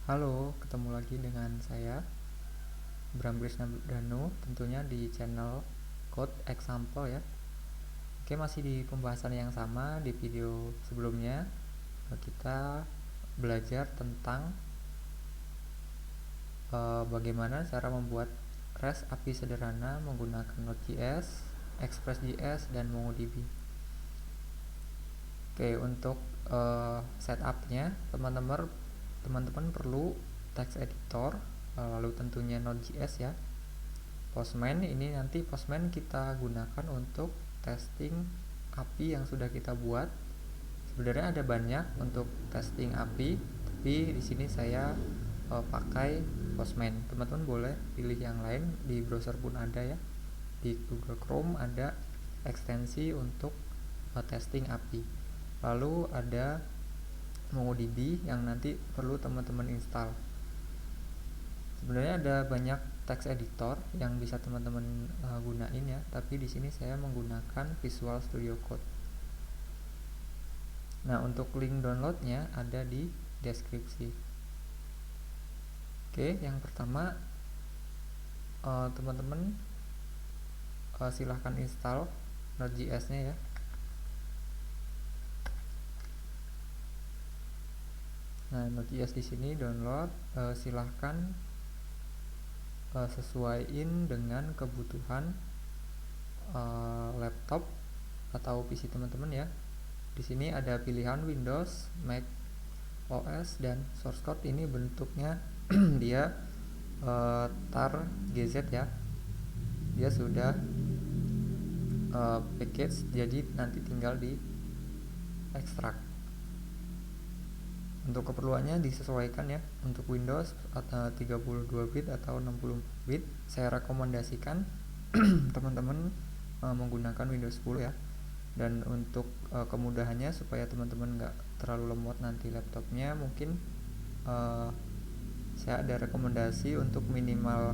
Halo, ketemu lagi dengan saya Bram Krisna Danu, tentunya di channel Code Example ya. Oke, masih di pembahasan yang sama. Di video sebelumnya kita belajar tentang bagaimana cara membuat REST API sederhana menggunakan Node.js, Express.js, dan MongoDB. Oke, untuk setupnya teman-teman perlu text editor, lalu tentunya Node.js ya. Postman ini nanti Postman kita gunakan untuk testing API yang sudah kita buat. Sebenarnya ada banyak untuk testing API, tapi di sini saya pakai Postman. Teman-teman boleh pilih yang lain, di browser pun ada ya. Di Google Chrome ada ekstensi untuk testing API. Lalu ada MongoDB yang nanti perlu teman-teman install. Sebenarnya ada banyak text editor yang bisa teman-teman gunain ya, tapi di sini saya menggunakan Visual Studio Code. Nah, untuk link downloadnya ada di deskripsi. Oke, yang pertama teman-teman silahkan install Node.js-nya ya. Nah, Node.js di sini download, silahkan sesuaiin dengan kebutuhan laptop atau PC teman-teman ya. Di sini ada pilihan Windows, Mac OS, dan source code ini bentuknya dia tar gz ya. Dia sudah package, jadi nanti tinggal di ekstrak. Untuk keperluannya disesuaikan ya. Untuk Windows 32 bit atau 64 bit, saya rekomendasikan teman-teman menggunakan Windows 10 ya. Dan untuk kemudahannya supaya teman-teman nggak terlalu lemot nanti laptopnya, mungkin saya ada rekomendasi untuk minimal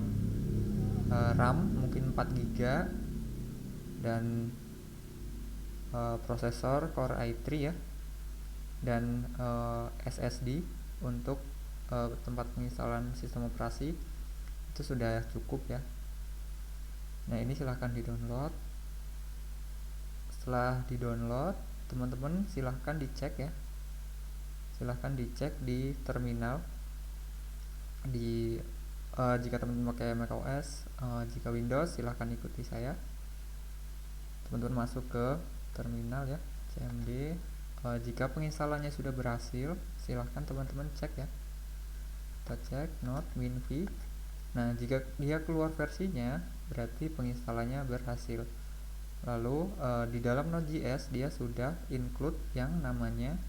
RAM mungkin 4 GB dan prosesor Core i3 ya, dan SSD untuk tempat penginstalan sistem operasi itu sudah cukup ya. Nah, ini silahkan di download. Setelah di download, teman-teman silahkan dicek ya, silahkan dicek di terminal. Jika teman-teman pakai macOS, jika Windows silahkan ikuti saya. Teman-teman masuk ke terminal ya, cmd. Jika penginstalannya sudah berhasil, silahkan teman-teman cek ya. Kita cek not WinV. Nah, jika dia keluar versinya, berarti penginstalannya berhasil. Lalu di dalam Node.js dia sudah include yang namanya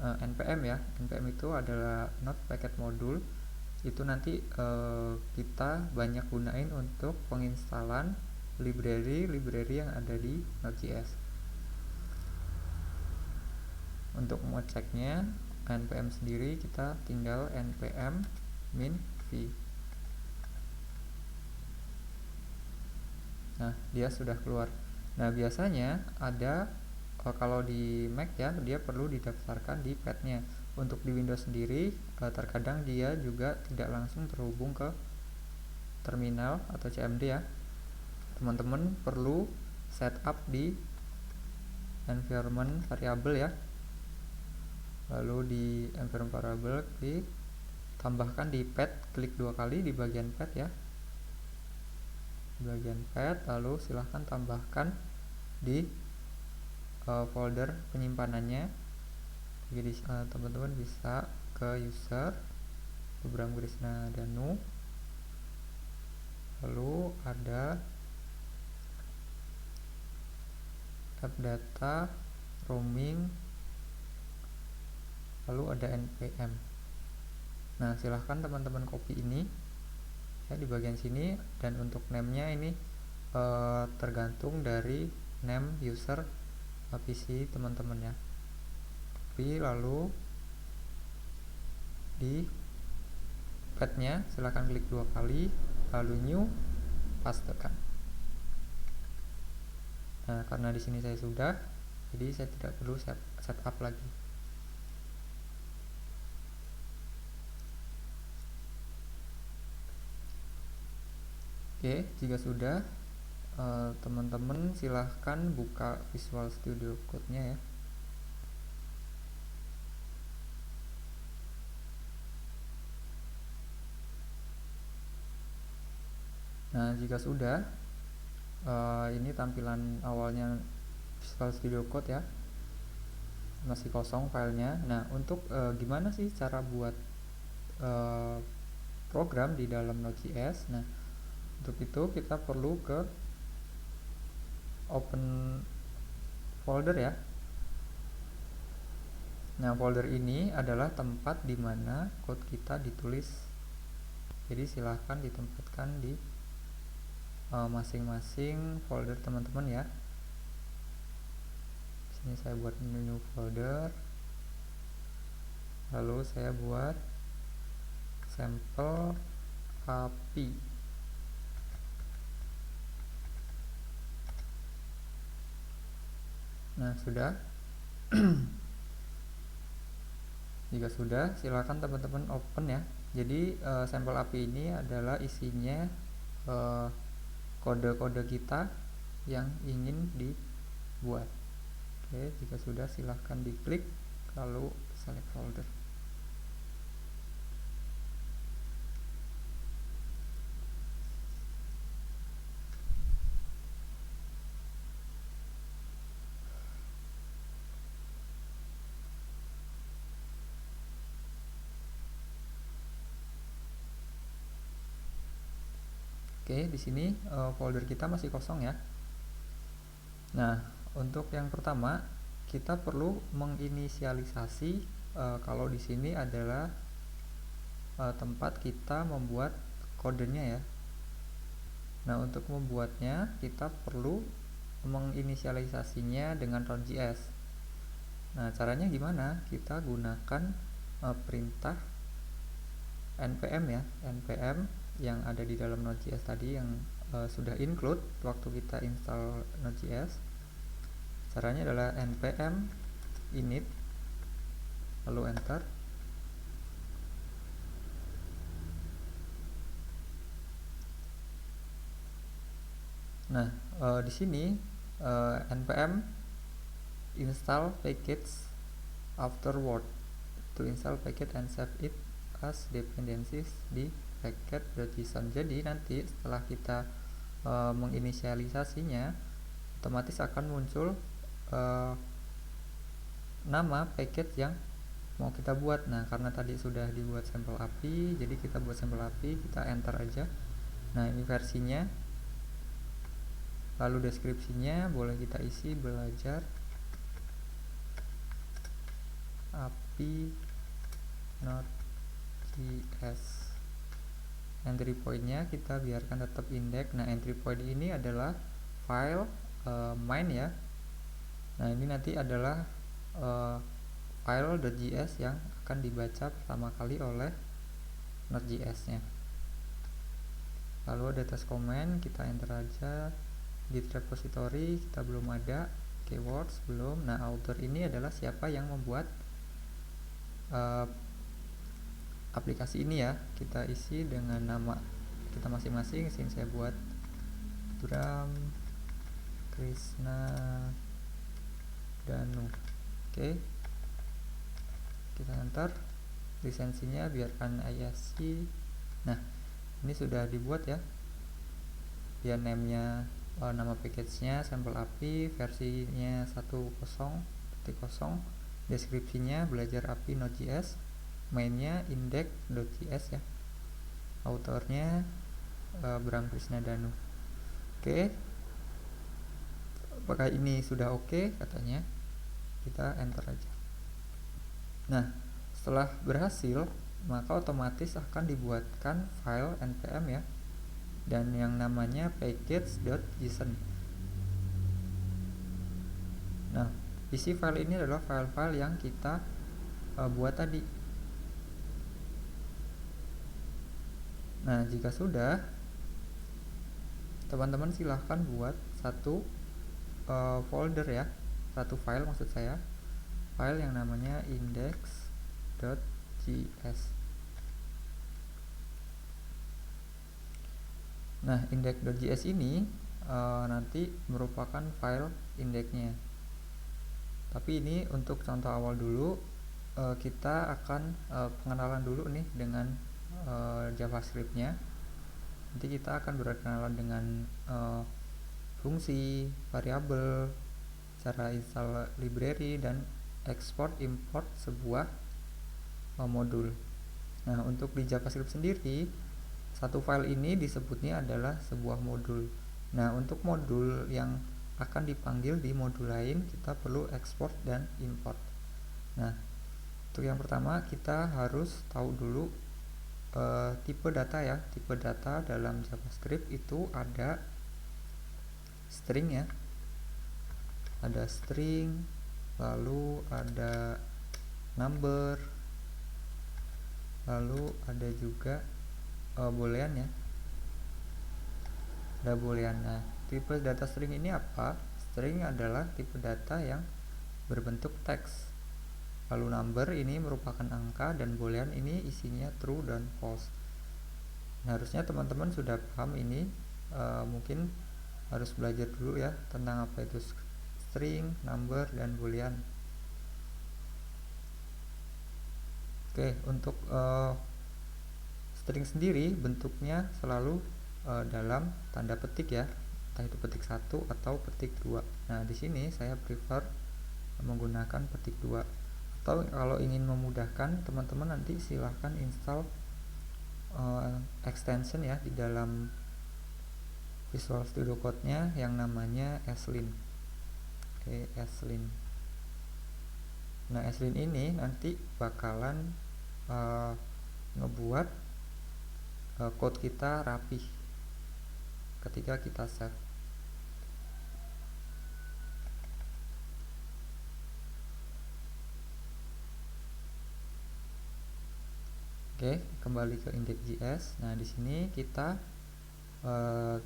npm ya. npm itu adalah Node Packet Module. Itu nanti kita banyak gunain untuk penginstalan library yang ada di Node.js. Untuk mengeceknya npm sendiri, kita tinggal npm min v. Nah, dia sudah keluar. Nah, biasanya ada kalau di Mac ya, dia perlu didaftarkan di path-nya. Untuk di Windows sendiri, terkadang dia juga tidak langsung terhubung ke terminal atau cmd ya. Teman-teman perlu setup di environment variable ya. Lalu di environment variable klik, tambahkan di path, klik 2 kali di bagian path ya, di bagian path. Lalu silahkan tambahkan di folder penyimpanannya. Jadi teman-teman bisa ke user Bram Krisna Danu, lalu ada app data, roaming, lalu ada npm. Nah, silahkan teman-teman copy ini ya di bagian sini, dan untuk name-nya ini tergantung dari name user PC teman-teman ya. Copy, lalu di path-nya silahkan klik 2 kali, lalu new, pastekan. Nah, karena di sini saya sudah, jadi saya tidak perlu setup lagi. Oke, jika sudah, teman-teman silahkan buka Visual Studio Code-nya ya. Nah, jika sudah, ini tampilan awalnya Visual Studio Code ya, masih kosong filenya. Nah, untuk gimana sih cara buat program di dalam Node.js? Nah, untuk itu kita perlu ke open folder ya. Nah, folder ini adalah tempat di mana code kita ditulis. Jadi silahkan ditempatkan di masing-masing folder teman-teman ya. Sini saya buat new folder, lalu saya buat sampel API. Nah, sudah. Jika sudah, silakan teman-teman open ya. Jadi sampel API ini adalah isinya kode-kode kita yang ingin dibuat. Oke, jika sudah silahkan diklik lalu select folder. Oke, di sini folder kita masih kosong ya. Nah, untuk yang pertama kita perlu menginisialisasi kalau di sini adalah tempat kita membuat kodenya ya. Nah, untuk membuatnya kita perlu menginisialisasinya dengan Node.js. Nah, caranya gimana? Kita gunakan perintah npm ya, npm yang ada di dalam Node.js tadi yang sudah include waktu kita install Node.js. Caranya adalah npm init lalu enter. Nah, di sini npm install package afterward to install package and save it as dependencies di package.json. Jadi nanti setelah kita menginisialisasinya, otomatis akan muncul nama package yang mau kita buat. Nah, karena tadi sudah dibuat sampel API, jadi kita buat sampel API, kita enter aja. Nah, ini versinya. Lalu deskripsinya boleh kita isi belajar API Node.js. Entry pointnya kita biarkan tetap index. Nah, entry point ini adalah file main ya. Nah, ini nanti adalah file.js yang akan dibaca pertama kali oleh Node.js nya. Lalu ada test comment, kita enter aja. Git repository kita belum ada, keywords belum. Nah, author ini adalah siapa yang membuat aplikasi ini ya. Kita isi dengan nama kita masing-masing. Sini saya buat Bram Krishna Danu. Oke, kita enter. Lisensinya biarkan ISC. Nah, ini sudah dibuat ya. Dia namenya nama package-nya sampel API, versinya 10.0, deskripsinya belajar API Node.js, mainnya index.js ya, autornya Bram Krishna Danu. Oke, apakah ini sudah oke? Katanya kita enter aja. Nah, setelah berhasil maka otomatis akan dibuatkan file npm ya, dan yang namanya package.json. Nah, isi file ini adalah file-file yang kita buat tadi. Nah, jika sudah, teman-teman silahkan buat satu folder ya, satu file maksud saya, file yang namanya index.js. Nah, index.js ini nanti merupakan file indexnya. Tapi ini untuk contoh awal dulu, kita akan pengenalan dulu nih dengan JavaScript-nya. Nanti kita akan berkenalan dengan fungsi, variabel, cara install library, dan export import sebuah modul. Nah, untuk di JavaScript sendiri, satu file ini disebutnya adalah sebuah modul. Nah, untuk modul yang akan dipanggil di modul lain, kita perlu export dan import. Nah, untuk yang pertama kita harus tahu dulu tipe data ya. Tipe data dalam JavaScript itu ada string ya, ada string, lalu ada number, lalu ada juga boolean ya, ada boolean. Nah, tipe data string ini apa? String adalah tipe data yang berbentuk teks, lalu number ini merupakan angka, dan boolean ini isinya true dan false. Nah, harusnya teman-teman sudah paham ini. Mungkin harus belajar dulu ya tentang apa itu string, number, dan boolean. Oke, untuk string sendiri bentuknya selalu dalam tanda petik ya, entah itu petik 1 atau petik 2. Nah, di sini saya prefer menggunakan petik 2. Atau kalau ingin memudahkan teman-teman, nanti silahkan install extension ya di dalam Visual Studio Code-nya yang namanya Aslin. Oke, Aslin. Nah, Aslin ini nanti bakalan ngebuat code kita rapih ketika kita save. Oke, kembali ke index.js. Nah, di sini kita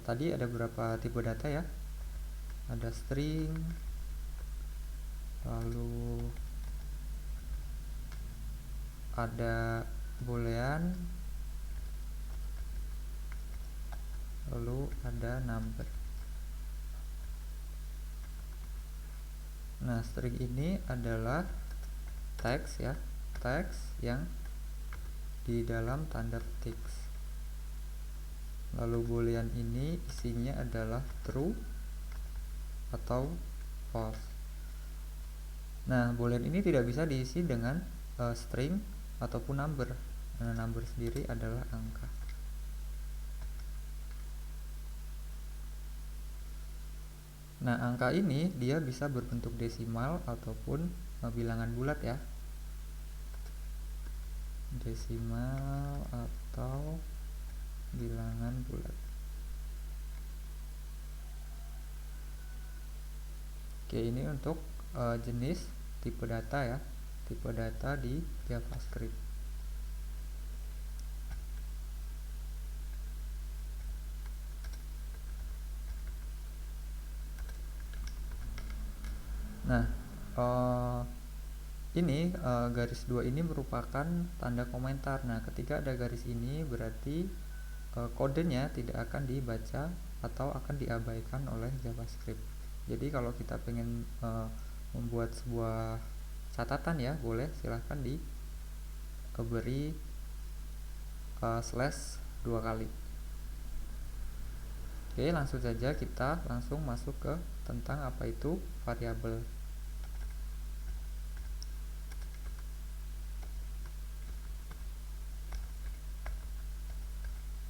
tadi ada beberapa tipe data ya. Ada string, lalu ada boolean, lalu ada number. Nah, string ini adalah teks ya, teks yang di dalam tanda petik. Lalu boolean ini isinya adalah true atau false. Nah, boolean ini tidak bisa diisi dengan string ataupun number. Nah, number sendiri adalah angka. Nah, angka ini dia bisa berbentuk desimal ataupun bilangan bulat ya. Desimal atau bilangan bulat. Oke, ini untuk jenis tipe data ya, tipe data di JavaScript. Nah, ini garis 2 ini merupakan tanda komentar. Nah, ketika ada garis ini berarti kodenya tidak akan dibaca atau akan diabaikan oleh JavaScript. Jadi kalau kita pengen membuat sebuah catatan ya, boleh silahkan diberi slash 2 kali. Oke, langsung saja kita langsung masuk ke tentang apa itu variabel.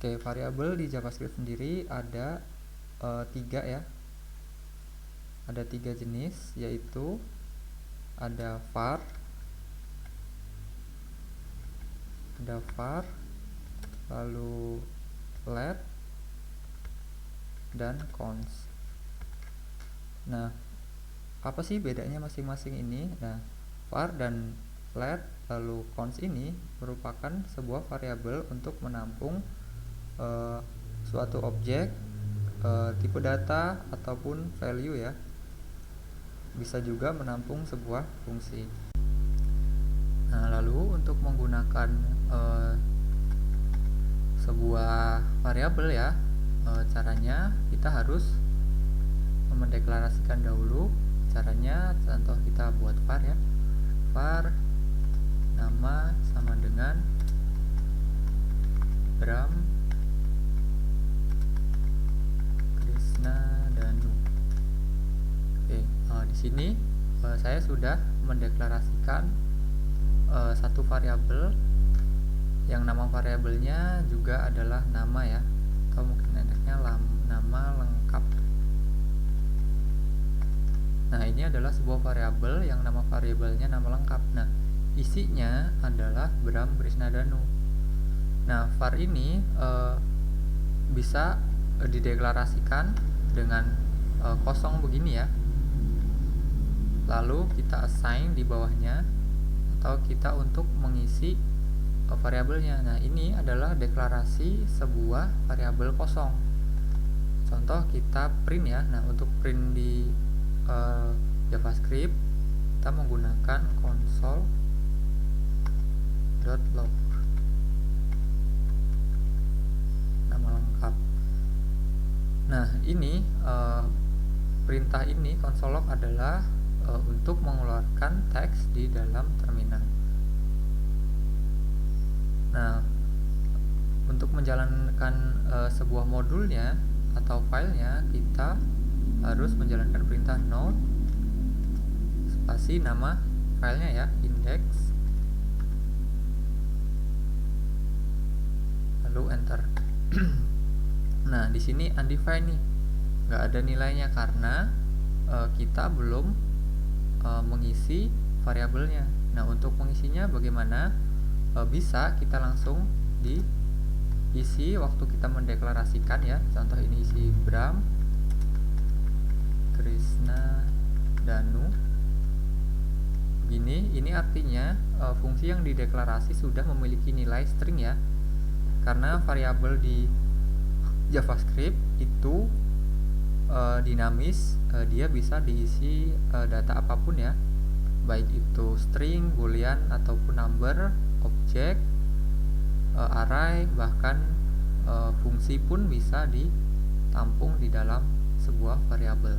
Oke, variabel di JavaScript sendiri ada 3 ya. Ada 3 jenis, yaitu ada var, lalu let, dan cons. Nah, apa sih bedanya masing-masing ini? Nah, var dan let lalu cons ini merupakan sebuah variabel untuk menampung suatu objek, tipe data ataupun value ya. Bisa juga menampung sebuah fungsi. Nah, lalu untuk menggunakan sebuah variabel ya, caranya kita harus mendeklarasikan dahulu. Caranya contoh kita buat var ya, var nama sama dengan Bram Krishna Danu. Oke, di sini saya sudah mendeklarasikan satu variabel yang nama variabelnya juga adalah nama ya, atau mungkin enaknya nama lengkap. Nah, ini adalah sebuah variabel yang nama variabelnya nama lengkap. Nah, isinya adalah Bram Krishna Danu. Nah, var ini bisa dideklarasikan dengan kosong begini ya. Lalu kita assign di bawahnya, atau kita untuk mengisi variabelnya. Nah, ini adalah deklarasi sebuah variabel kosong. Contoh kita print ya. Nah, untuk print di JavaScript kita menggunakan console.log nama lengkap. Nah, ini perintah ini console.log adalah untuk mengeluarkan teks di dalam terminal. Nah, untuk menjalankan sebuah modulnya atau filenya, kita harus menjalankan perintah node spasi nama filenya ya, index, lalu enter. Nah, di sini undefined nih, nggak ada nilainya karena kita belum mengisi variabelnya. Nah, untuk mengisinya bagaimana? Bisa kita langsung diisi waktu kita mendeklarasikan ya. Contoh ini isi Bram Krishna Danu. Begini, ini artinya fungsi yang dideklarasi sudah memiliki nilai string ya. Karena variabel di JavaScript itu dinamis, dia bisa diisi data apapun ya, baik itu string, boolean ataupun number, objek, array, bahkan fungsi pun bisa ditampung di dalam sebuah variabel.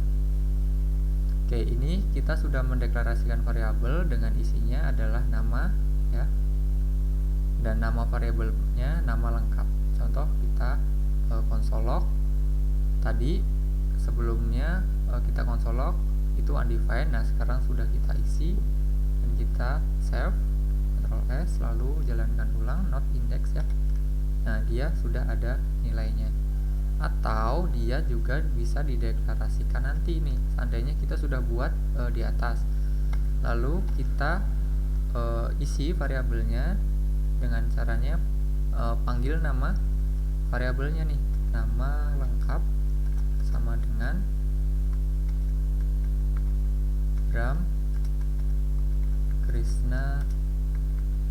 Oke, ini kita sudah mendeklarasikan variabel dengan isinya adalah nama ya, dan nama variabelnya nama lengkap. Contoh kita console.log tadi, sebelumnya kita console.log itu undefined. Nah, sekarang sudah kita isi dan kita save, Ctrl S, lalu jalankan ulang not index ya. Nah, dia sudah ada nilainya. Atau dia juga bisa dideklarasikan nanti nih, seandainya kita sudah buat di atas, lalu kita isi variabelnya dengan caranya panggil nama variabelnya nih, nama lengkap sama dengan Bram Krishna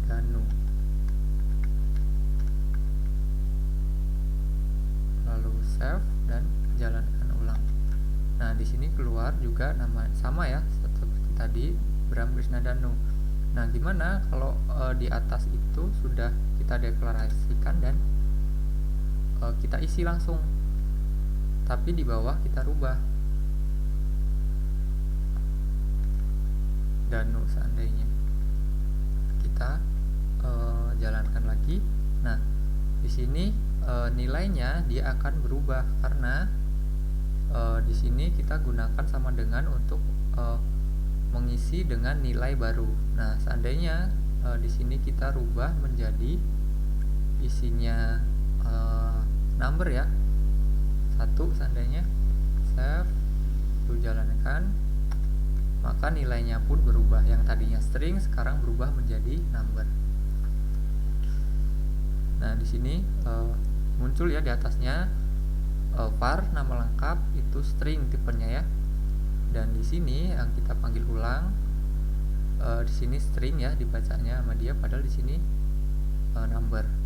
Danu, lalu save dan jalankan ulang. Nah, di sini keluar juga nama sama ya seperti tadi, Bram Krishna Danu. Nah, gimana kalau di atas itu sudah kita deklarasikan dan kita isi langsung, tapi di bawah kita rubah Danu seandainya. Kita jalankan lagi. Nah, di sini nilainya dia akan berubah karena di sini kita gunakan sama dengan untuk mengisi dengan nilai baru. Nah, seandainya di sini kita rubah menjadi isinya number ya, 1 seandainya, save, lalu jalankan, maka nilainya pun berubah. Yang tadinya string sekarang berubah menjadi number. Nah, di sini muncul ya di atasnya var nama lengkap itu string tipenya ya. Dan di sini yang kita panggil ulang, di sini string ya dibacanya sama dia, padahal di sini number.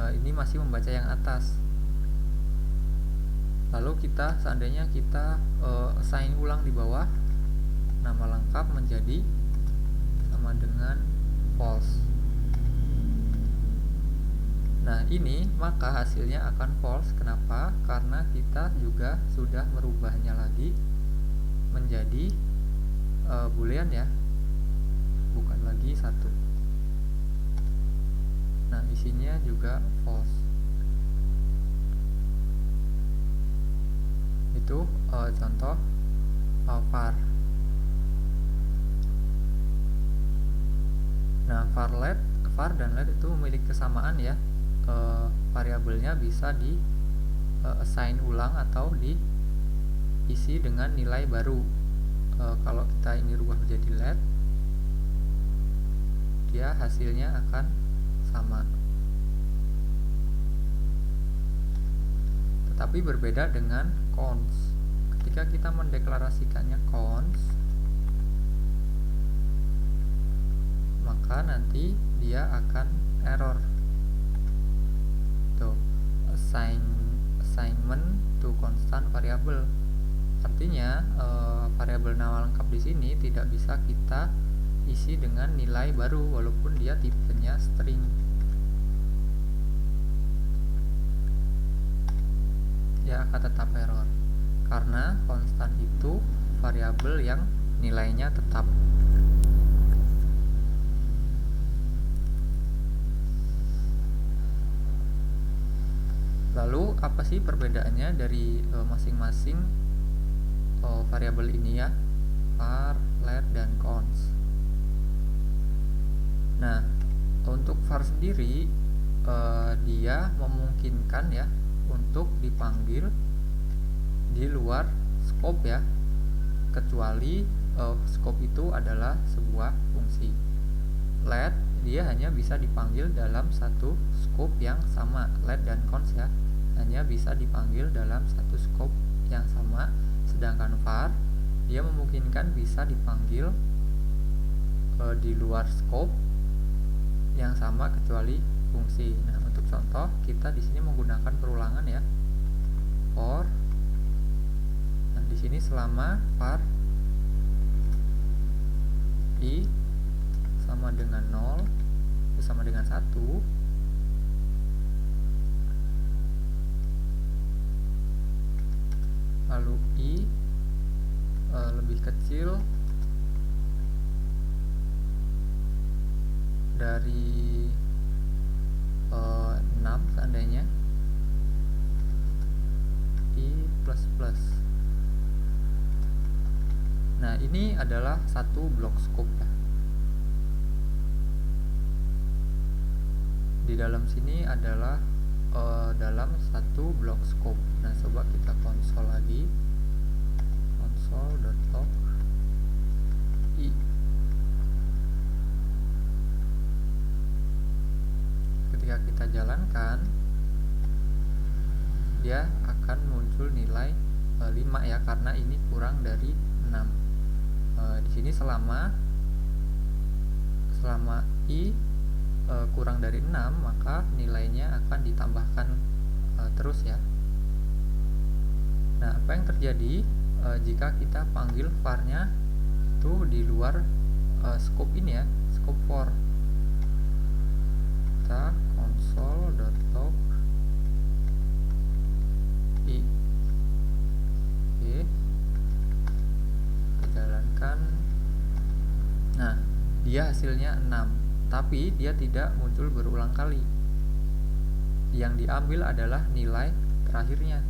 Ini masih membaca yang atas. Lalu kita seandainya kita assign ulang di bawah, nama lengkap menjadi sama dengan false. ini, maka hasilnya akan false. Kenapa? Karena kita juga sudah merubahnya lagi menjadi boolean ya, bukan lagi 1. Nah, isinya juga false. Itu contoh var. Nah, var dan let itu memiliki kesamaan ya. Variabelnya bisa di assign ulang atau diisi dengan nilai baru. Kalau kita ini rubah menjadi let, dia hasilnya akan sama. Tetapi berbeda dengan cons. Ketika kita mendeklarasikannya cons, maka nanti dia akan error. Tuh, assignment to constant variable. Artinya variabel nama lengkap di sini tidak bisa kita isi dengan nilai baru walaupun dia tipenya string. Dia akan tetap error karena konstan itu variabel yang nilainya tetap. Lalu apa sih perbedaannya dari masing-masing variabel ini ya, var, let, dan cons? Nah, untuk var sendiri dia memungkinkan ya untuk dipanggil di luar scope ya, kecuali scope itu adalah sebuah fungsi. Let dia hanya bisa dipanggil dalam satu scope yang sama. Let dan cons ya hanya bisa dipanggil dalam satu scope yang sama, sedangkan var dia memungkinkan bisa dipanggil di luar scope yang sama kecuali fungsi. Nah, untuk contoh kita di sini menggunakan perulangan ya, for. Nah, di sini selama var i sama dengan 0 sama dengan 1, lalu i lebih kecil dari 6 seandainya i plus plus. Nah, ini adalah satu blok scope ya. Di dalam sini adalah dalam satu blok scope. Nah, coba kita konsol lagi, console.log i. Ketika kita jalankan, dia akan muncul nilai 5 ya, karena ini kurang dari 6. Di sini selama i kurang dari 6, maka nilainya akan ditambahkan terus ya. Nah, apa yang terjadi jika kita panggil var-nya itu di luar scope ini ya, scope for? Kita console.log i. Oke, kita jalankan. Nah, dia hasilnya 6, tapi dia tidak muncul berulang kali. Yang diambil adalah nilai terakhirnya.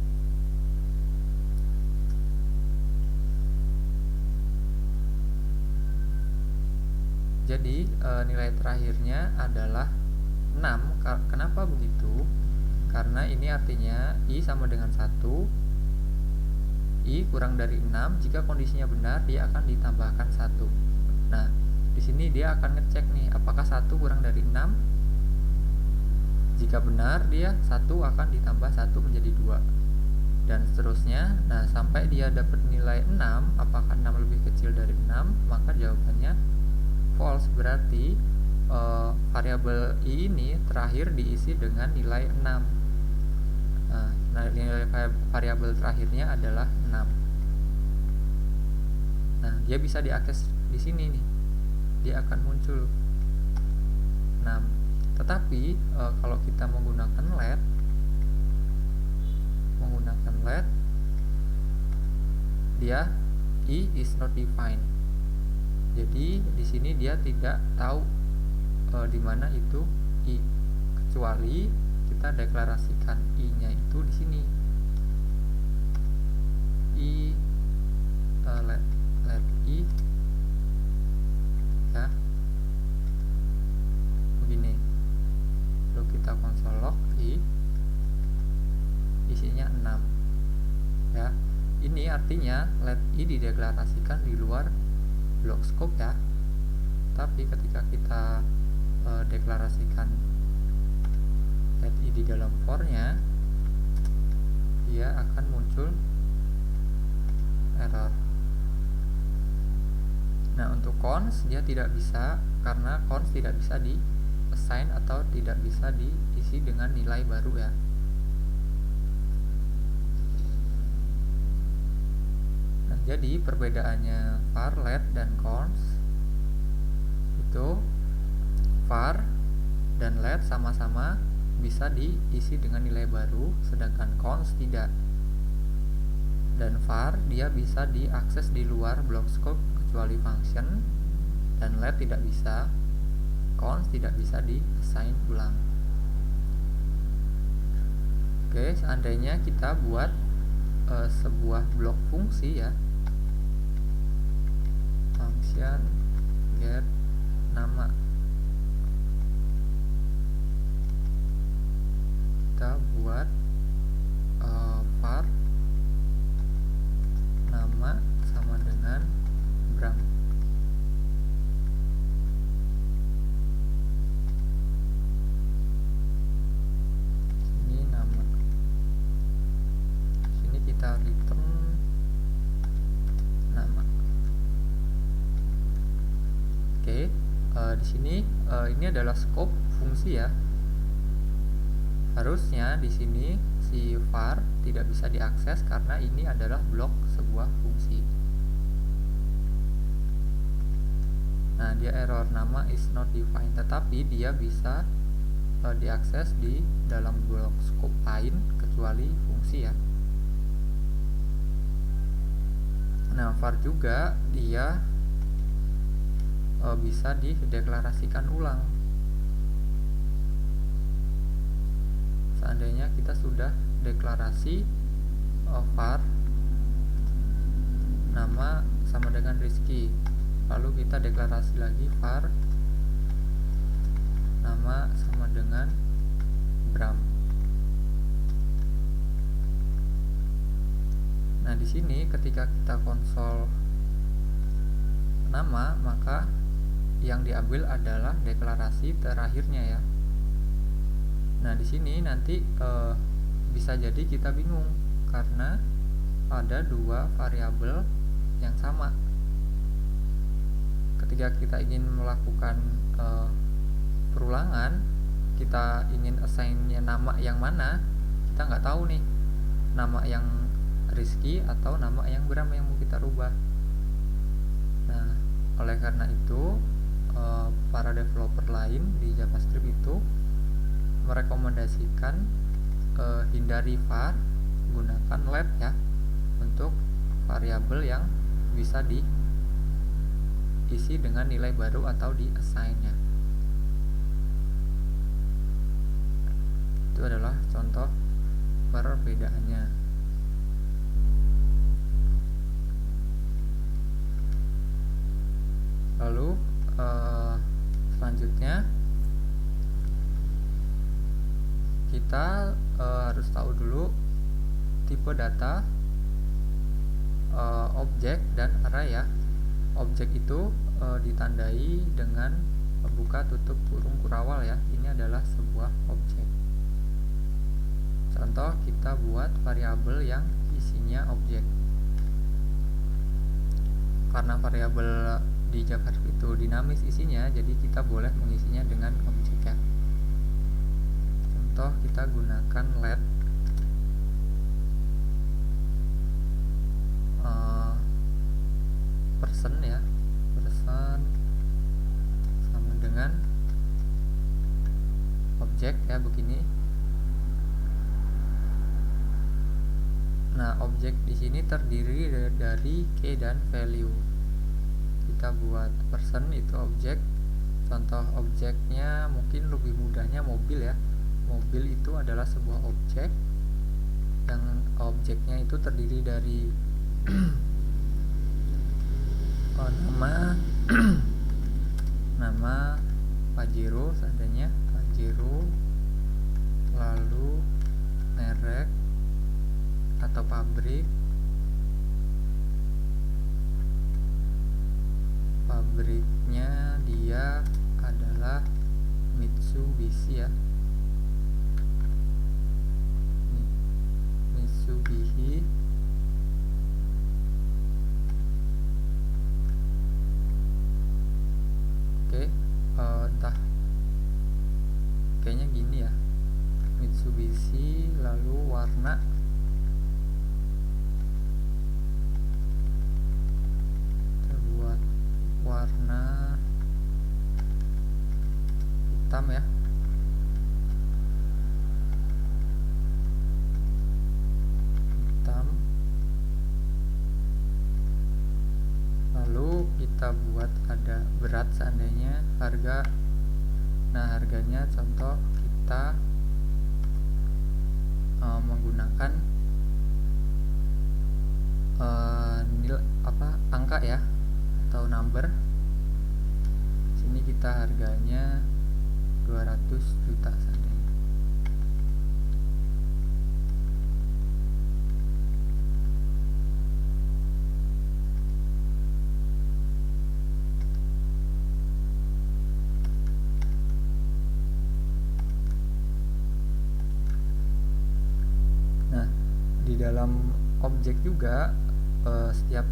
Jadi nilai terakhirnya adalah 6. Kenapa begitu? Karena ini artinya i sama dengan 1, i kurang dari 6. Jika kondisinya benar, dia akan ditambahkan 1. Nah, di sini dia akan ngecek nih, apakah 1 kurang dari 6. Jika benar, dia 1 akan ditambah 1 menjadi 2, dan seterusnya. Nah, sampai dia dapat nilai 6, apakah 6 lebih kecil dari 6, maka jawabannya false. Berarti variabel i ini terakhir diisi dengan nilai 6. Nah, nilai variabel terakhirnya adalah 6. Nah, dia bisa diakses di sini nih. Dia akan muncul 6. Tetapi kalau kita menggunakan let dia I is not defined. Jadi di sini dia tidak tahu di mana itu I, kecuali kita deklarasikan I-nya itu di sini. Let I ya. Begini. Lalu kita konsol log I, isinya 6 ya. Ini artinya let I dideklarasikan di luar blok scope ya. Tapi ketika kita deklarasikan let I di dalam for-nya, dia akan muncul error. Nah, untuk cons dia tidak bisa, karena cons tidak bisa di assign atau tidak bisa diisi dengan nilai baru ya. Nah, jadi perbedaannya var, let, dan cons itu var dan let sama-sama bisa diisi dengan nilai baru, sedangkan cons tidak. Dan var dia bisa diakses di luar block scope kecuali function, dan let tidak bisa, cons tidak bisa di-assign ulang. Oke, seandainya kita buat sebuah blok fungsi ya, function get nama, kita buat var nama sama dengan Bram. Ini nama, sini kita return nama. Oke, di sini ini adalah scope fungsi ya. Harusnya di sini si var tidak bisa diakses karena ini adalah blok sebuah fungsi. Nah, dia error nama is not defined, tetapi dia bisa diakses di dalam blok scope lain kecuali fungsi ya. Nah, var juga dia bisa dideklarasikan ulang. Seandainya kita sudah deklarasi var nama sama dengan Rizky, lalu kita deklarasi lagi var nama sama dengan Bram. Nah, di sini ketika kita konsol nama, maka yang diambil adalah deklarasi terakhirnya ya. Nah, di sini nanti bisa jadi kita bingung karena ada dua variabel yang sama. Ketika kita ingin melakukan perulangan, kita ingin assign-nya nama yang mana, kita nggak tahu nih nama yang Rizky atau nama yang Bram yang mau kita rubah. Nah, oleh karena itu para developer lain di JavaScript itu merekomendasikan hindari var, gunakan let ya untuk variabel yang bisa diisi dengan nilai baru atau di-assign-nya. Itu adalah contoh perbedaannya. Lalu selanjutnya kita harus tahu dulu tipe data, objek, dan array ya. Objek itu ditandai dengan buka tutup kurung kurawal ya. Ini adalah sebuah objek. Contoh, kita buat variabel yang isinya objek. Karena variabel di JavaScript itu dinamis isinya, jadi kita boleh mengisinya dengan objek ya. Contoh, kita gunakan let person ya, person sama dengan objek ya begini. Nah, objek di sini terdiri dari key dan value. Kita buat person itu objek. Contoh objeknya mungkin lebih mudahnya mobil ya. Mobil itu adalah sebuah objek yang objeknya itu terdiri dari nama nama Pajero, seandainya Pajero, lalu merek atau pabriknya dia adalah Mitsubishi ya, Mitsubishi. Oke, entah kayaknya gini ya, Mitsubishi, lalu warna warna hitam ya, hitam. Lalu kita buat ada berat seandainya harga. Nah, harganya contoh kita menggunakan angka ya, atau number. Sini kita harganya 200 juta seandainya. Nah, di dalam objek juga setiap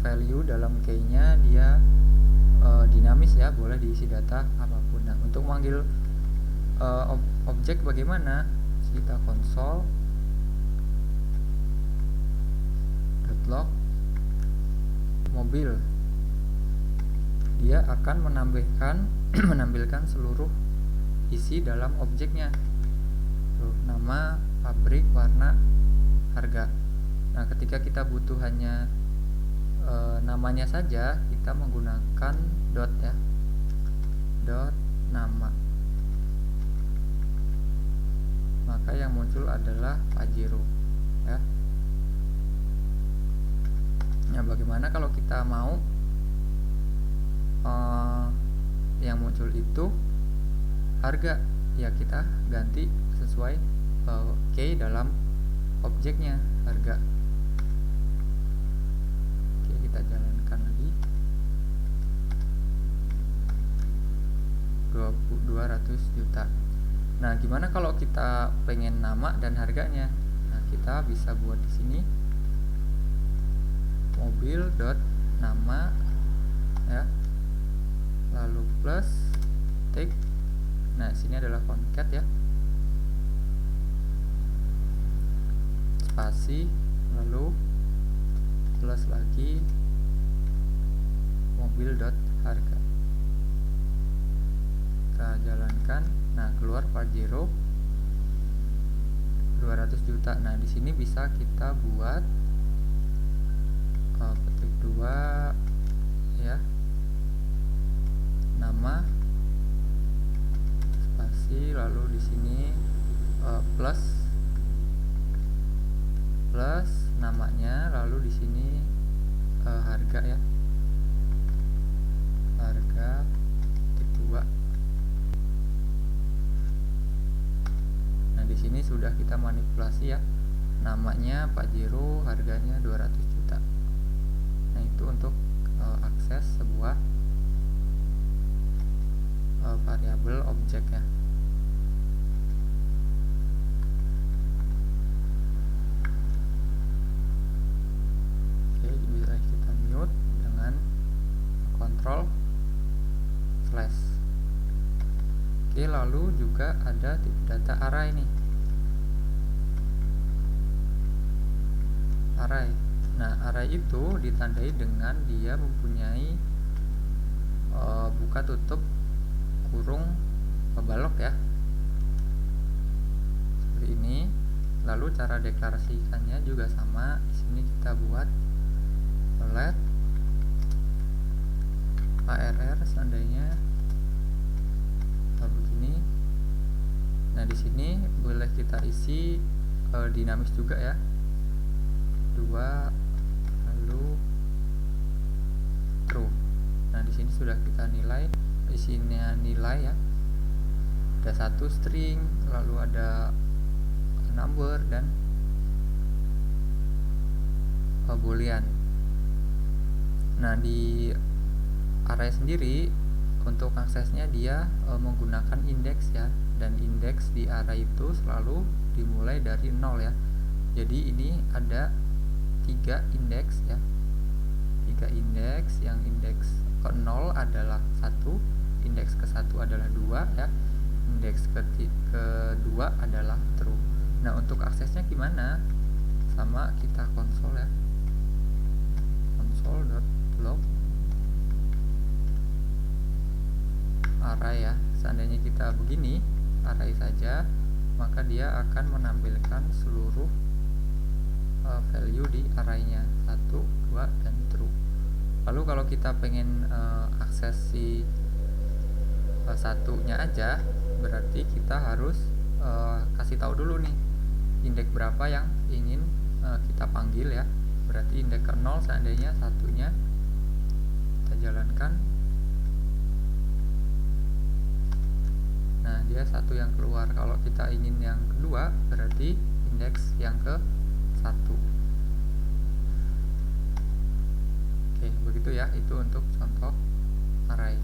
value dalam key-nya dia dinamis ya, boleh diisi data apapun. Nah, untuk manggil objek bagaimana? Kita konsol .log mobil, dia akan menampilkan seluruh isi dalam objeknya. Tuh, nama, pabrik, warna, harga. Nah, ketika kita butuh hanya namanya saja, kita menggunakan dot ya, dot nama, maka yang muncul adalah Pajero ya. Nah, bagaimana kalau kita mau yang muncul itu harga ya, kita ganti sesuai key dalam objeknya, harga. Kita jalankan lagi, 200 juta. Nah, gimana kalau kita pengen nama dan harganya? Nah, kita bisa buat di sini mobil dot nama ya, lalu plus tik. Nah, sini adalah concat ya, spasi, lalu plus lagi mobil dot harga. Kita jalankan. Nah, keluar Pajero 200 juta. Nah, di sini bisa kita buat petik 2 ya, nama, spasi, lalu di sini plus namanya, lalu di sini harga ya, harga titik 2. Nah, di sini sudah kita manipulasi ya, namanya Pajero, harganya 200 juta. Nah, itu untuk akses sebuah variabel objek ya. Bisa kita mute dengan kontrol slash. Oke, lalu juga ada tipe data array nih, array. Nah, array itu ditandai dengan dia mempunyai buka tutup kurung balok ya. seperti ini. Lalu cara deklarasikannya juga sama. Di sini kita buat let ARR seandainya begini. Nah, di sini boleh kita isi dinamis juga ya. 2 lalu true. Nah, di sini sudah kita nilai, isinya nilai ya. Ada 1 string, lalu ada number dan boolean. Nah, di array sendiri untuk aksesnya dia menggunakan indeks ya, dan indeks di array itu selalu dimulai dari 0 ya. Jadi ini ada 3 indeks ya, 3 indeks. Yang indeks ke 0 adalah 1, indeks ke 1 adalah 2 ya, indeks kedua adalah true. Nah, untuk aksesnya gimana? Sama, kita konsol ya, console.log array ya. Seandainya kita begini array saja, maka dia akan menampilkan seluruh value di arraynya 1, 2, dan true. Lalu kalau kita pengen akses si satunya aja, berarti kita harus kasih tahu dulu nih indeks berapa yang ingin kita panggil ya. Berarti indeks ke 0 seandainya satunya, kita jalankan. Nah, dia 1 yang keluar. Kalau kita ingin yang kedua, berarti indeks yang ke 1. Oke, begitu ya. Itu untuk contoh array.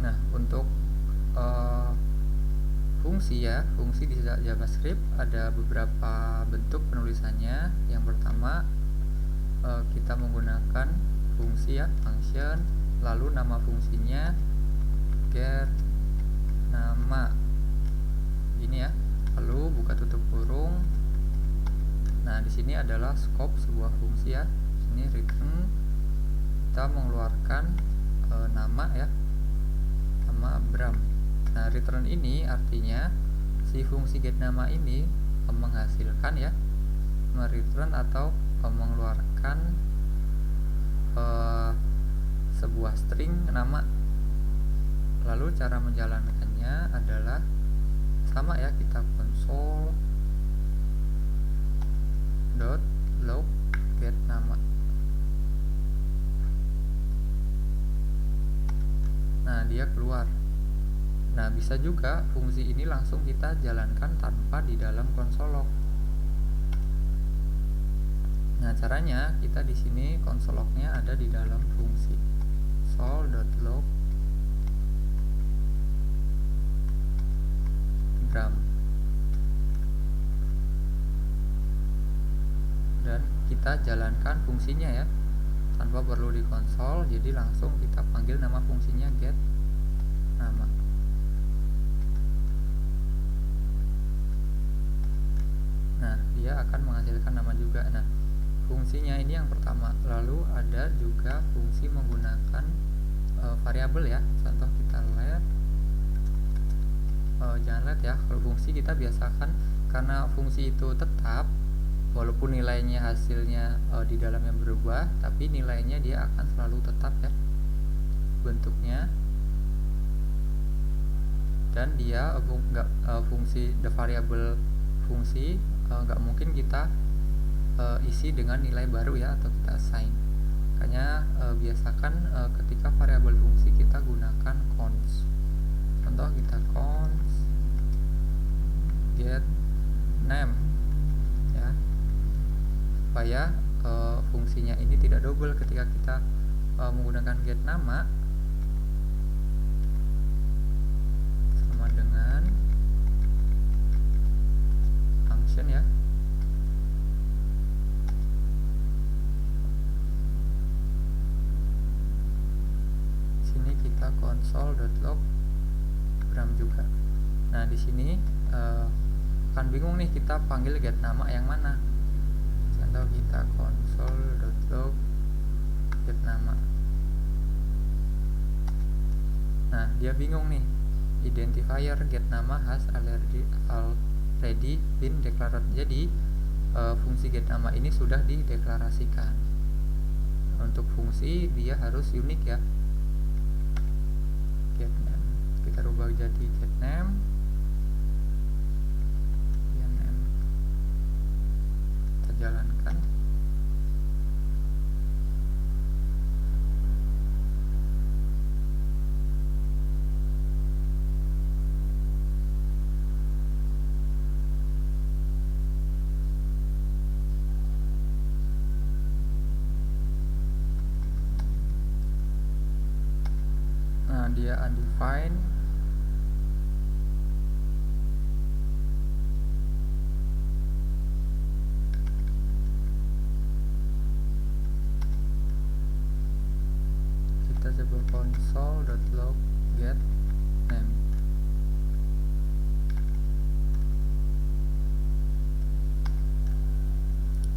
Nah, untuk fungsi ya, fungsi di JavaScript ada beberapa bentuk penulisannya. Yang pertama, kita menggunakan fungsi ya, function, lalu nama fungsinya get nama ini ya, lalu buka tutup kurung. Nah, di sini adalah scope sebuah fungsi ya. Di sini return, kita mengeluarkan nama ya, nama Bram. Nah, return ini artinya si fungsi get nama ini menghasilkan ya, mereturn atau mengeluarkan sebuah string nama. Lalu cara menjalankannya adalah sama ya, kita console .log get nama. Nah, dia keluar. Nah, bisa juga fungsi ini langsung kita jalankan tanpa di dalam console log. Nah, caranya kita di sini console lognya ada di dalam fungsi sol.log Bram, dan kita jalankan fungsinya ya tanpa perlu di konsol. Jadi langsung kita panggil nama fungsinya get nama. Nah, dia akan menghasilkan nama juga. Nah, fungsinya ini yang pertama. Lalu ada juga fungsi menggunakan variabel ya. Contoh kita let, jangan let ya. Kalau fungsi kita biasakan, karena fungsi itu tetap, walaupun nilainya hasilnya di dalamnya berubah, tapi nilainya dia akan selalu tetap ya bentuknya. Dan dia fungsi the variable fungsi nggak mungkin kita isi dengan nilai baru ya, atau kita assign. Makanya biasakan ketika variabel fungsi kita gunakan const. Contoh kita const get name ya, supaya fungsinya ini tidak double ketika kita menggunakan get nama sama dengan function ya. Sini kita console.log Bram juga. Nah, di sini kan bingung nih kita panggil get nama yang mana. Contoh kita console.log get nama. Nah, dia bingung nih, identifier get nama has already been declared. Jadi fungsi get nama ini sudah dideklarasikan. Untuk fungsi dia harus unik ya. Get name kita rubah jadi get name. Kita jalankan. Dia undefined. Kita coba console.log get name.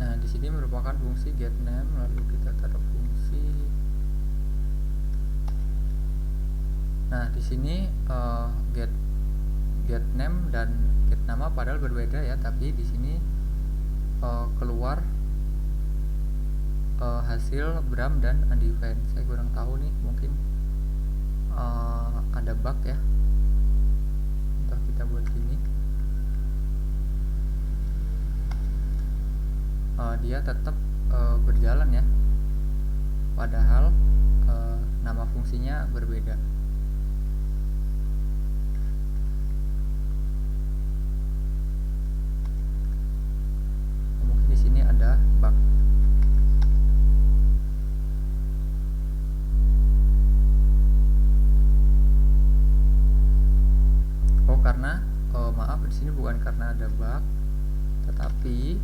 Nah, di sini merupakan fungsi get name, lalu kita taruh fungsi. Nah, di sini get name dan get nama padahal berbeda ya, tapi di sini keluar hasil Bram dan undefined. Saya kurang tahu nih, mungkin ada bug ya. Entah, kita buat gini. Dia tetap berjalan ya, padahal nama fungsinya berbeda. Mungkin di sini ada bug. Karena maaf, di sini bukan karena ada bug, tetapi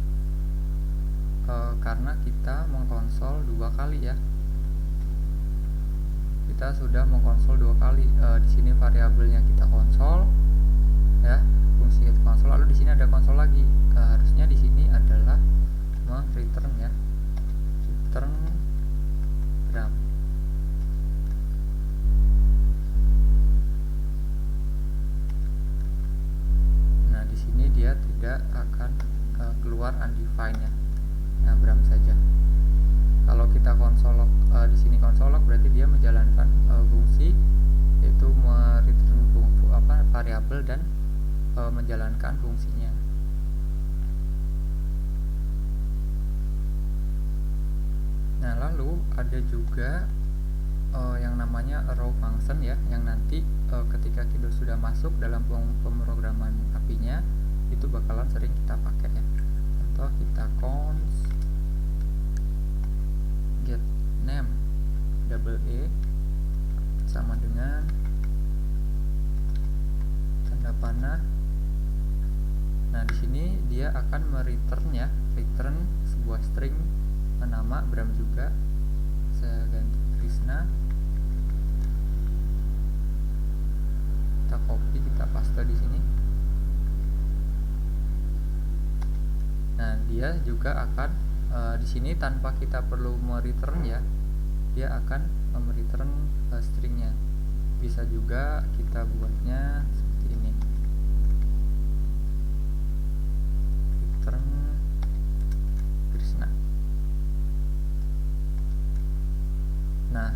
karena kita mengkonsol 2 kali ya. Kita sudah mengkonsol 2 kali. Di sini variabelnya kita konsol ya, fungsi kita konsol, lalu di sini ada konsol lagi. Harusnya di sini adalah return ya, return Bram. Nah, di sini dia tidak akan keluar undefined ya. Nah, Bram saja. Kalau kita konsolok di sini konsolok, berarti dia menjalankan fungsi, yaitu return variabel dan menjalankan fungsinya. Nah, lalu ada juga yang namanya row function ya, yang nanti ketika kita sudah masuk dalam pemrograman API-nya itu bakalan sering kita pakai ya. Contoh, kita const get name double E sama dengan tanda panah. Nah, di sini dia akan mereturn ya, return sebuah string nama Bram juga. Saya ganti Krishna. Kita copy, kita paste di sini. Nah, dia juga akan di sini tanpa kita perlu mereturn ya, dia akan mereturn stringnya. Bisa juga kita buatnya seperti ini, return Krishna. Nah,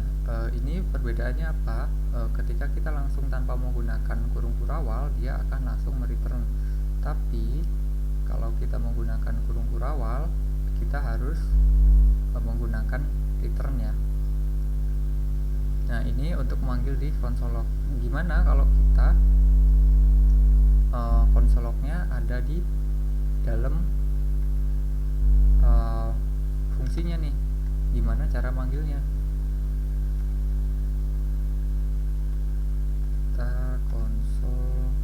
ini perbedaannya apa? Ketika kita langsung tanpa menggunakan kurung kurawal, dia akan langsung mereturn. Tapi kalau kita menggunakan kurung kurawal, kita harus menggunakan return ya. Nah, ini untuk memanggil di konsolok. Gimana kalau kita konsoloknya ada di dalam fungsinya nih? Gimana cara manggilnya? Kita konsol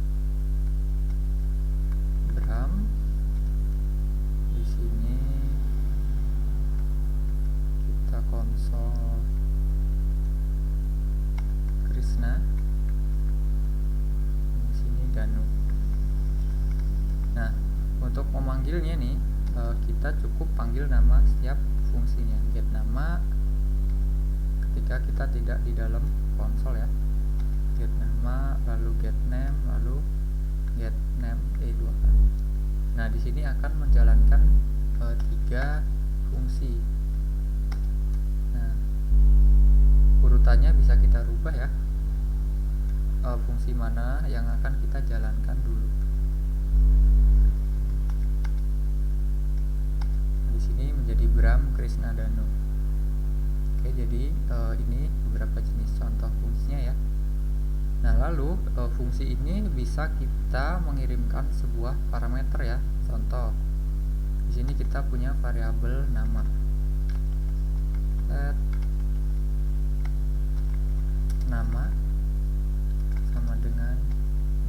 Bram. Di sini kita konsol Krishna. Di sini Danu. Nah, untuk memanggilnya nih, kita cukup panggil nama setiap fungsinya. Get nama, ketika kita tidak di dalam konsol ya. Get nama, lalu get name, lalu get name dua kali. Nah, di sini akan menjalankan 3 fungsi. Nah, urutannya bisa kita rubah ya. Fungsi mana yang akan kita jalankan dulu. Nah, di sini menjadi Bram Krishna Danu. Oke, jadi ini beberapa jenis contoh fungsinya ya. Nah, lalu fungsi ini bisa kita mengirimkan sebuah parameter ya. Contoh, di sini kita punya variabel nama. Let nama sama dengan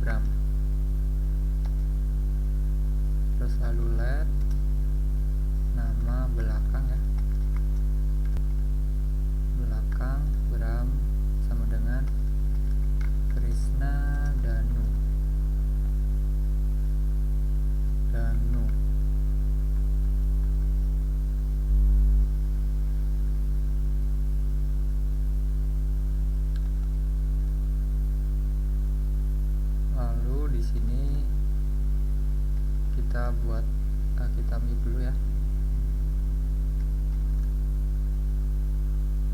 Bram. Terus lalu let nama belakang ya. Belakang Bram sama dengan Krishna Danu. Lalu di sini kita buat kita mute dulu ya.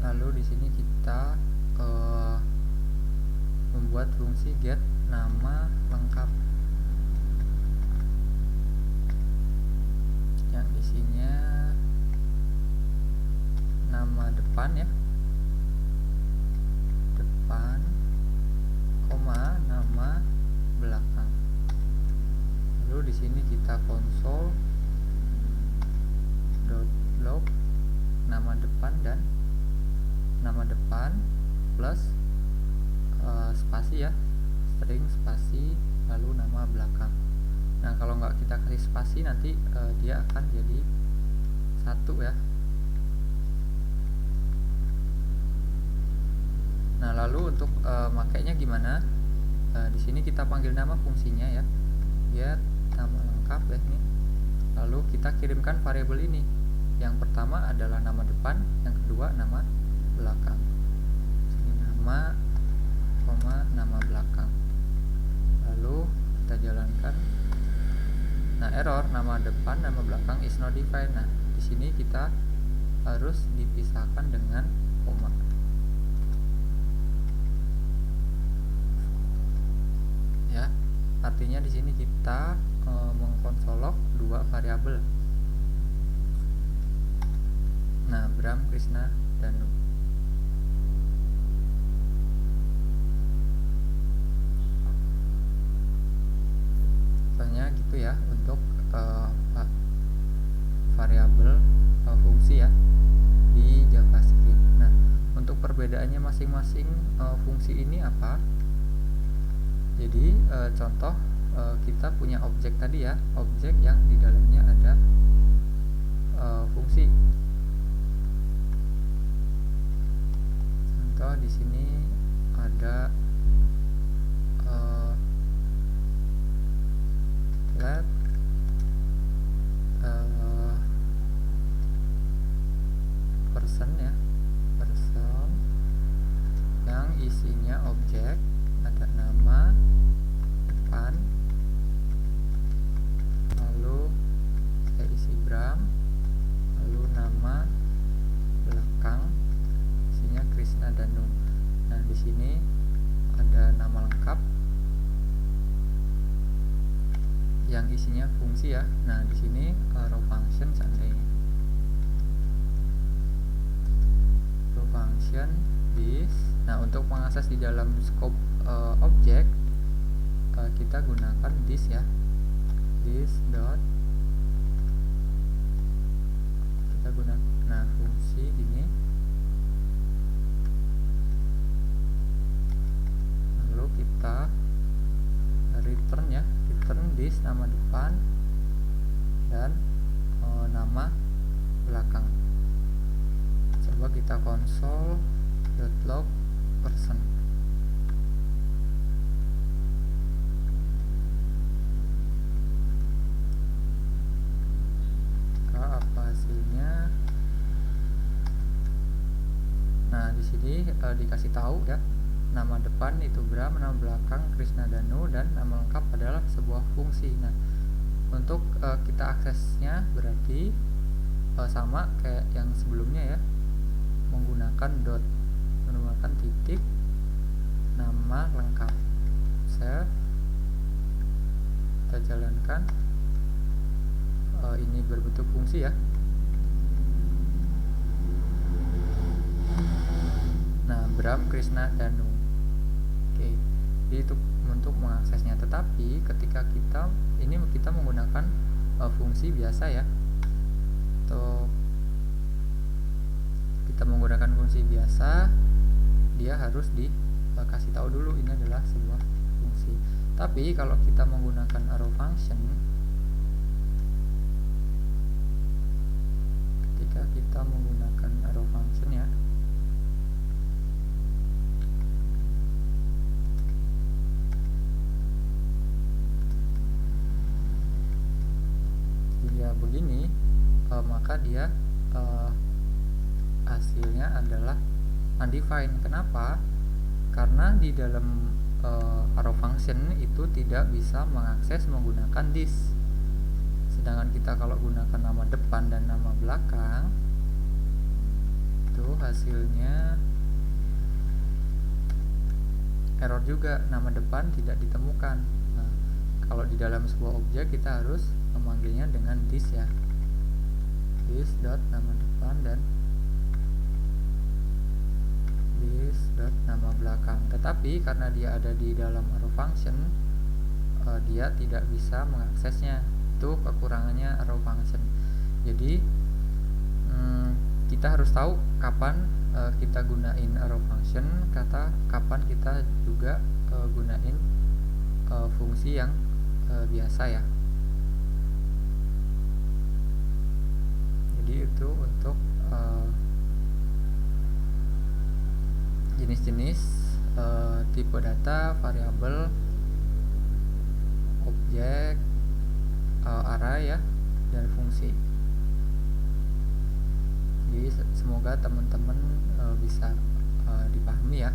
Lalu di sini kita membuat fungsi get nama lengkap yang isinya nama depan ya, depan, koma, nama belakang. Lalu di sini kita konsol .log nama depan dan nama depan plus spasi ya, string spasi lalu nama belakang. Nah, kalau nggak kita kasih spasi nanti dia akan jadi 1 ya. Nah, lalu untuk makainya gimana? Di sini kita panggil nama fungsinya ya, get nama lengkap ya ini. Lalu kita kirimkan variabel ini. Yang pertama adalah nama depan, yang kedua nama belakang. Sini nama, koma, nama belakang. Lalu kita jalankan. Nah, error nama depan, nama belakang is not defined. Nah, di sini kita harus dipisahkan dengan koma. Ya, artinya di sini kita mengkonsolok 2 variabel. Nah, Bram Krishna Danu. Contohnya gitu ya untuk variabel fungsi ya di JavaScript. Nah, untuk perbedaannya masing-masing fungsi ini apa? Jadi contoh kita punya objek tadi ya, objek yang di dalamnya ada fungsi. Contoh di sini ada let person ya, person yang isinya objek ada nama depan, lalu saya isi Bram, lalu nama belakang isinya Krishna Danu. Nah, di sini ada nama lengkap yang isinya fungsi ya. Nah, di sini row function seandainya row function this. Nah, untuk mengakses di dalam scope objek kita gunakan this ya, this dot kita gunakan. Nah, fungsi ini lalu kita return ya, return this nama depan dan nama belakang. Coba kita console.log person. Apa hasilnya? Nah, di di sini dikasih tahu ya, nama depan itu Bram, nama belakang Krisnadanu, dan nama lengkap adalah sebuah fungsi. Nah, untuk kita aksesnya berarti sama kayak yang sebelumnya ya, menggunakan dot, menggunakan titik, nama lengkap. Save, kita jalankan. Ini berbentuk fungsi ya. Nah, Bram Krisnadanu. Oke, jadi itu untuk mengaksesnya. Tetapi ketika kita menggunakan fungsi biasa ya, atau kita menggunakan fungsi biasa, dia harus dikasih tahu dulu ini adalah sebuah fungsi. Tapi kalau kita menggunakan arrow function, ketika kita menggunakan arrow function ya, dia begini, maka dia hasilnya adalah undefined. Kenapa? Karena di dalam arrow function itu tidak bisa mengakses menggunakan this. Sedangkan kita kalau gunakan nama depan dan nama belakang, itu hasilnya error juga, nama depan tidak ditemukan. Nah, kalau di dalam sebuah objek kita harus memanggilnya dengan this ya, this dot nama depan dan this dot nama belakang. Tetapi karena dia ada di dalam arrow function, dia tidak bisa mengaksesnya. Itu kekurangannya arrow function. Jadi kita harus tahu kapan kita gunain arrow function, kapan kita juga gunain fungsi yang biasa ya. Jadi itu untuk jenis-jenis tipe data, variabel, objek, array ya, dan fungsi. Jadi semoga teman-teman bisa dipahami ya.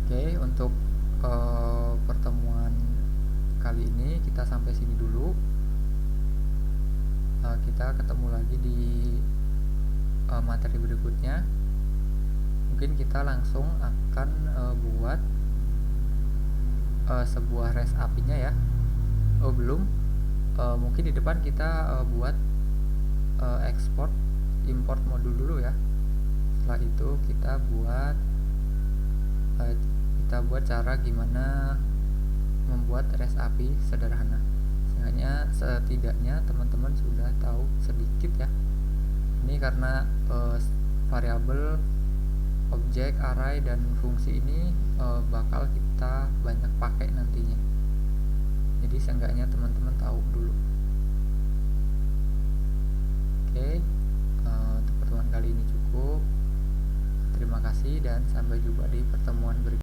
Oke, untuk pertemuan kali ini kita sampai sini dulu. Kita ketemu lagi di materi berikutnya. Mungkin kita langsung akan buat sebuah REST API-nya ya. Belum. Mungkin di depan kita buat export import modul dulu ya. Setelah itu kita buat cara gimana membuat REST API sederhana. Setidaknya teman-teman sudah tahu sedikit ya. Ini karena variabel, objek, array, dan fungsi ini bakal kita banyak pakai nantinya. Jadi seenggaknya teman-teman tahu dulu. Oke, untuk pertemuan kali ini cukup. Terima kasih dan sampai jumpa di pertemuan berikutnya.